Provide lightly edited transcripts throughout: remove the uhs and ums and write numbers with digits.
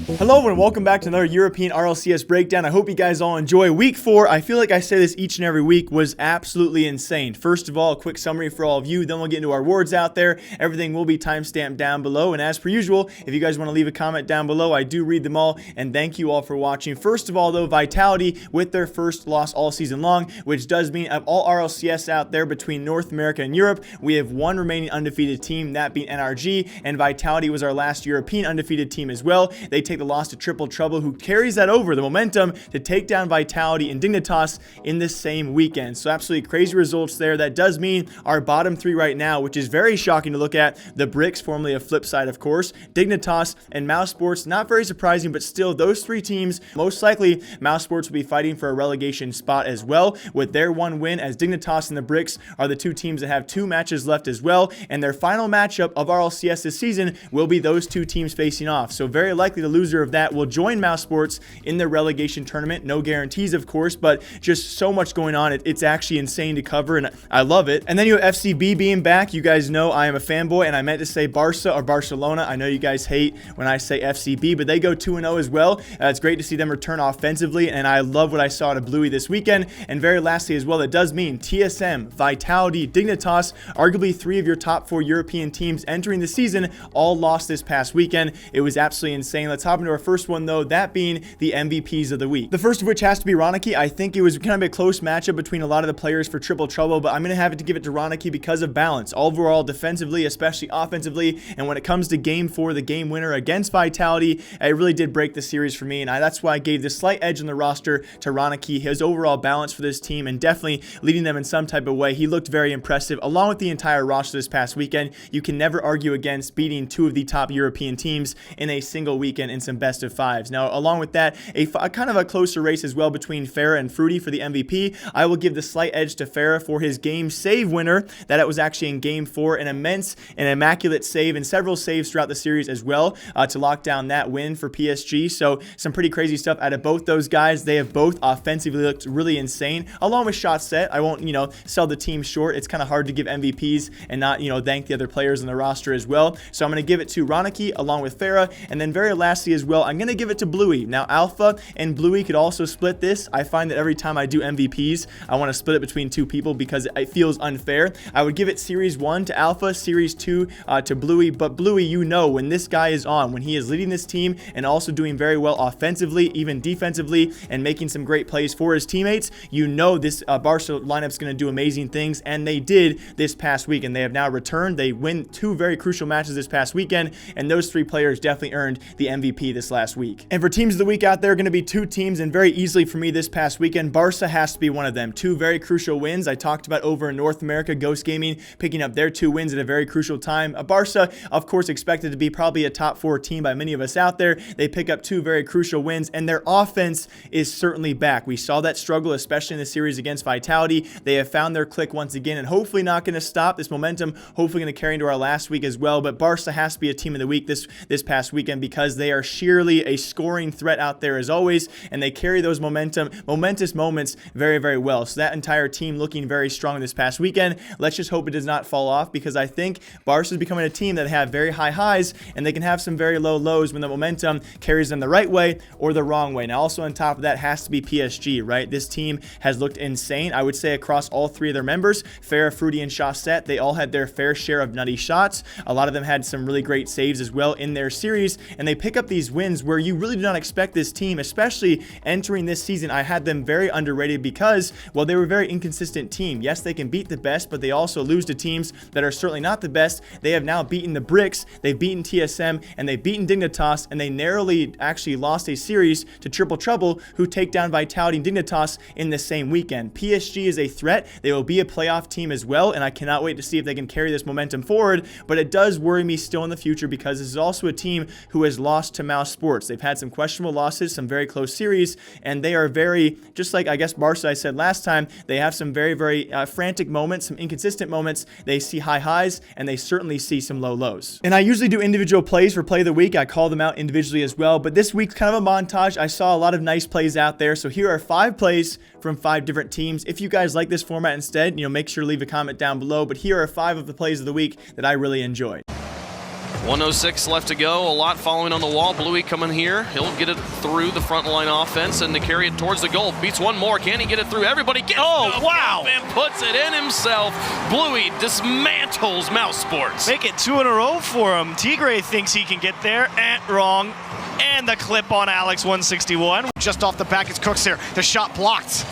Hello and welcome back to another European RLCS Breakdown. I hope you guys all enjoy week 4. I feel like I say this each and every week, was absolutely insane. First of all, a quick summary for all of you, then we'll get into our awards out there. Everything will be timestamped down below, and as per usual, if you guys want to leave a comment down below, I do read them all, and thank you all for watching. First of all though, Vitality with their first loss all season long, which does mean of all RLCS out there between North America and Europe, we have one remaining undefeated team, that being NRG, and Vitality was our last European undefeated team as well. They take the loss to Triple Trouble, who carries that over the momentum to take down Vitality and Dignitas in this same weekend. So absolutely crazy results there. That does mean our bottom 3 right now, which is very shocking to look at, the Bricks, formerly of Flipside of course, Dignitas and Mousesports. Not very surprising, but still those 3 teams, most likely Mousesports will be fighting for a relegation spot as well with their 1 win, as Dignitas and the Bricks are the 2 teams that have 2 matches left as well, and their final matchup of RLCS this season will be those 2 teams facing off. So very likely the loser of that will join Mousesports in the relegation tournament. No guarantees of course, but just so much going on. It's actually insane to cover, and I love it. And then you have FCB being back. You guys know I am a fanboy, and I meant to say Barca or Barcelona. I know you guys hate when I say FCB, but they go 2-0 as well. It's great to see them return offensively, and I love what I saw at Bluey this weekend. And very lastly as well, that does mean TSM, Vitality, Dignitas, arguably 3 of your top 4 European teams entering the season, all lost this past weekend. It was absolutely insane. Let's hop into our first one though, that being the MVPs of the week. The first of which has to be Ronicky. I think it was kind of a close matchup between a lot of the players for Triple Trouble, but I'm going to have to give it to Ronicky because of balance. Overall, defensively, especially offensively, and when it comes to game 4, the game winner against Vitality, it really did break the series for me, and that's why I gave the slight edge in the roster to Ronicky. His overall balance for this team and definitely leading them in some type of way. He looked very impressive, along with the entire roster this past weekend. You can never argue against beating 2 of the top European teams in a single weekend in some best of 5s. Now, along with that, a kind of a closer race as well between Farah and Fruity for the MVP. I will give the slight edge to Farah for his game save winner. That it was actually in game 4, an immense and immaculate save and several saves throughout the series as well to lock down that win for PSG. So some pretty crazy stuff out of both those guys. They have both offensively looked really insane, along with shot set. I won't, sell the team short. It's kind of hard to give MVPs and not, thank the other players in the roster as well. So I'm going to give it to Ronicky along with Farah, and then very lastly as well, I'm going to give it to Bluey. Now, Alpha and Bluey could also split this. I find that every time I do MVPs, I want to split it between 2 people because it feels unfair. I would give it Series 1 to Alpha, Series 2 to Bluey, but Bluey, when this guy is on, when he is leading this team and also doing very well offensively, even defensively, and making some great plays for his teammates, this Barca lineup's going to do amazing things, and they did this past week, and they have now returned. They win 2 very crucial matches this past weekend, and those 3 players definitely earned the MVP this last week. And for teams of the week out there, going to be 2 teams, and very easily for me this past weekend, Barca has to be one of them. 2 very crucial wins. I talked about over in North America, Ghost Gaming picking up their 2 wins at a very crucial time. Barca, of course, expected to be probably a top 4 team by many of us out there. They pick up 2 very crucial wins, and their offense is certainly back. We saw that struggle, especially in the series against Vitality. They have found their click once again, and hopefully not going to stop. This momentum hopefully going to carry into our last week as well, but Barca has to be a team of the week this past weekend because they are sheerly a scoring threat out there as always, and they carry those momentous moments very, very well. So that entire team looking very strong this past weekend. Let's just hope it does not fall off, because I think Barca is becoming a team that have very high highs, and they can have some very low lows when the momentum carries them the right way or the wrong way. Now, also on top of that has to be PSG, right? This team has looked insane. I would say across all 3 of their members, Farah, Fruity, and Chaussette, they all had their fair share of nutty shots. A lot of them had some really great saves as well in their series, and they pick up these wins where you really do not expect this team, especially entering this season. I had them very underrated because, well, they were a very inconsistent team. Yes, they can beat the best, but they also lose to teams that are certainly not the best. They have now beaten the Bricks, they've beaten TSM, and they've beaten Dignitas, and they narrowly actually lost a series to Triple Trouble, who take down Vitality and Dignitas in the same weekend. PSG is a threat. They will be a playoff team as well, and I cannot wait to see if they can carry this momentum forward, but it does worry me still in the future because this is also a team who has lost to Mousesports. They've had some questionable losses, some very close series, and they are very, just like I guess Barca I said last time, they have some very, very frantic moments, some inconsistent moments. They see high highs, and they certainly see some low lows. And I usually do individual plays for play of the week. I call them out individually as well, but this week's kind of a montage. I saw a lot of nice plays out there, so here are 5 plays from 5 different teams. If you guys like this format instead, make sure to leave a comment down below, but here are 5 of the plays of the week that I really enjoyed. 106 left to go. A lot following on the wall. Bluey coming here. He'll get it through the front line offense and to carry it towards the goal. Beats one more. Can he get it through? Everybody gets wow! And puts it in himself. Bluey dismantles Mouse Sports. Make it 2 in a row for him. Tigre thinks he can get there. Wrong. And the clip on Alex 161. Just off the back is Cooks here. The shot blocked.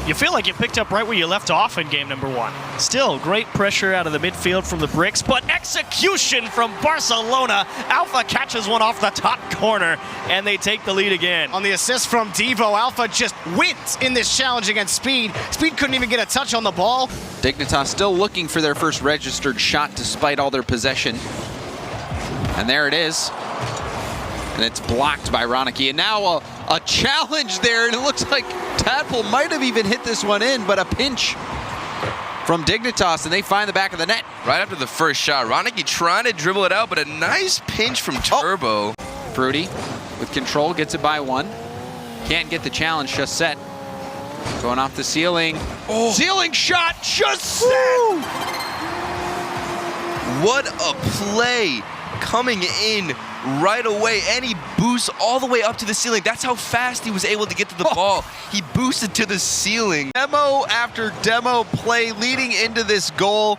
You feel like you picked up right where you left off in game number 1. Still, great pressure out of the midfield from the Bricks, but execution from Barcelona. Alpha catches one off the top corner, and they take the lead again. On the assist from Devo, Alpha just wins in this challenge against Speed. Speed couldn't even get a touch on the ball. Dignitas still looking for their first registered shot despite all their possession. And there it is. And it's blocked by Ronicky. And now a challenge there, and it looks like Tadpole might have even hit this one in, but a pinch from Dignitas, and they find the back of the net. Right after the first shot, Ronicky trying to dribble it out, but a nice pinch from Turbo. Fruity with control, gets it by 1. Can't get the challenge just set. Going off the ceiling. Ceiling shot just set! What a play coming in right away, and he boosts all the way up to the ceiling. That's how fast he was able to get to the ball. He boosted to the ceiling. Demo after demo play leading into this goal.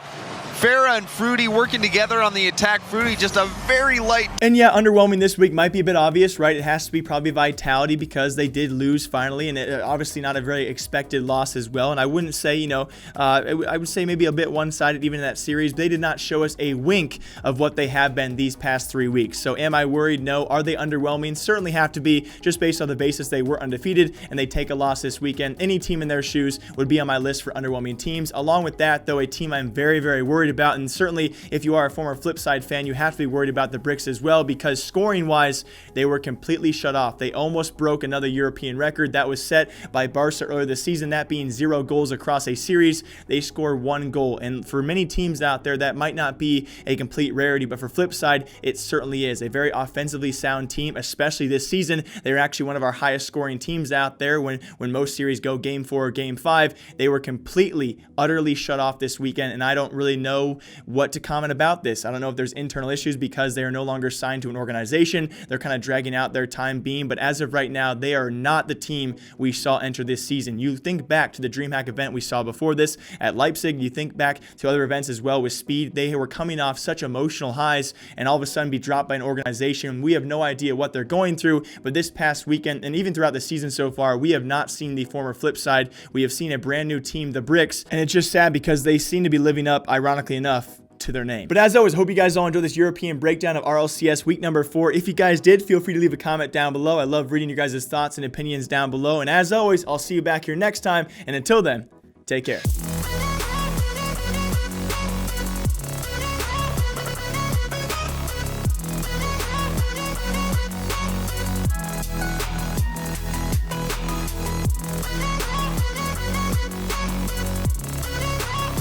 Farah and Fruity working together on the attack. Fruity just a very light. And yeah, underwhelming this week might be a bit obvious, right? It has to be probably Vitality because they did lose finally, and obviously not a very expected loss as well. And I wouldn't say, you know, I would say maybe a bit one-sided even in that series. They did not show us a wink of what they have been these past 3 weeks. So am I worried? No. Are they underwhelming? Certainly have to be, just based on the basis they were undefeated and they take a loss this weekend. Any team in their shoes would be on my list for underwhelming teams. Along with that, though, a team I'm very, very worried about, and certainly if you are a former Flipside fan, you have to be worried about the Bricks as well, because scoring wise they were completely shut off. They almost broke another European record that was set by Barca earlier this season, that being 0 goals across a series. They score 1 goal, and for many teams out there that might not be a complete rarity, but for Flipside it certainly is. A very offensively sound team, especially this season. They're actually one of our highest scoring teams out there when most series go game 4 or game 5. They were completely, utterly shut off this weekend, and I don't really know what to comment about this. I don't know if there's internal issues because they are no longer signed to an organization. They're kind of dragging out their time being, but as of right now, they are not the team we saw enter this season. You think back to the DreamHack event we saw before this at Leipzig. You think back to other events as well with Speed. They were coming off such emotional highs and all of a sudden be dropped by an organization. We have no idea what they're going through, but this past weekend and even throughout the season so far, we have not seen the former Flipside. We have seen a brand new team, the Bricks, and it's just sad because they seem to be living up, ironically enough, to their name. But as always, hope you guys all enjoyed this European breakdown of RLCS week number 4. If you guys did, feel free to leave a comment down below. I love reading your guys' thoughts and opinions down below. And as always, I'll see you back here next time. And until then, take care.